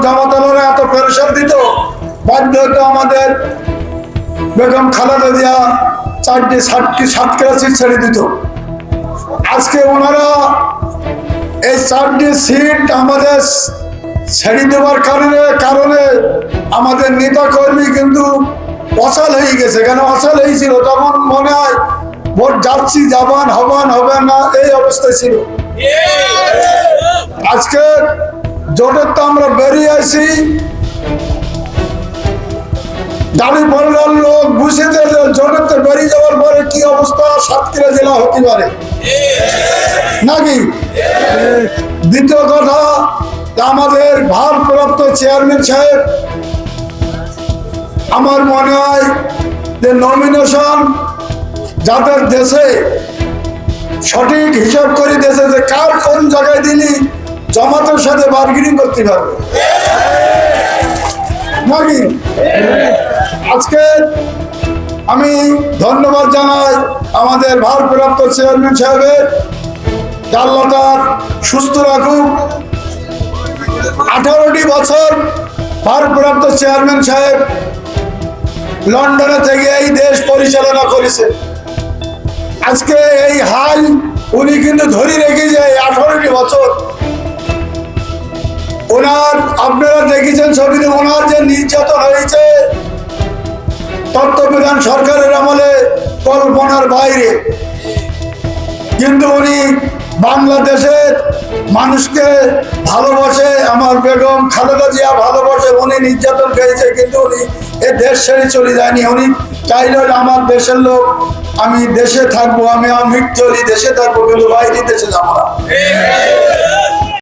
জামাতারা এত প্রেশার দিত, বাধ্য হতো আমাদের বেগম খালেদা জিয়া 4টি সিট ছেড়ে দিত। আজকে ওনারা এই 4টি সিট আমাদের ছেড়ে দেওয়ার কারণে আমাদের নেতা কর্মী কিন্তু অচল হয়ে গেছে। কেন অচল হয়েছিল? তখন মনে হয় ভোট যাচ্ছি, হবে না, এই অবস্থায় ছিল। আজকে জোটের তো আমরা বেরিয়ে আসি, দাবি বললাম লোক বুঝেছে যে জোটের তো বেরিয়ে যাওয়ার পরে কি অবস্থা সাতক্ষীরা জেলা হতে পারে নাকি। দ্বিতীয় কথা, আমাদের ভারপ্রাপ্ত চেয়ারম্যান সাহেব আমার মনে হয় যে নমিনেশন যাদের দেশে সঠিক হিসাব করে দেশে যে কার কোন জায়গায় দিলি জামাতের সাথে বার্গেনিং করতে পারবে নাকি। আজকে আমি ধন্যবাদ জানাই আমাদের ভারপ্রাপ্ত চেয়ারম্যান সাহেবের, আল্লাহ তার সুস্থ রাখুক। 18টি বছর ভারপ্রাপ্ত চেয়ারম্যান সাহেব লন্ডনে থেকে এই দেশ পরিচালনা করেছে। আজকে এই হাল উনি কিন্তু ধরে রেখে যায় 18টি বছর। ওনার আপনারা দেখেছেন ছবিতে, ওনার যে নির্যাতন হয়েছে তত্ত্বাবধান সরকারের আমলে কল্পনার বাইরে। কিন্তু উনি বাংলাদেশের মানুষকে ভালোবাসে, আমার বেগম খালেদা জিয়া ভালোবাসে। উনি নির্যাতন খেয়েছে কিন্তু উনি এ দেশ ছেড়ে চলে যায়নি। উনি চাইলে আমার দেশের লোক, আমি দেশে থাকবো, আমি মৃত্যু হলে দেশে থাকবো, কিন্তু বাইরে দেশে যাবো না।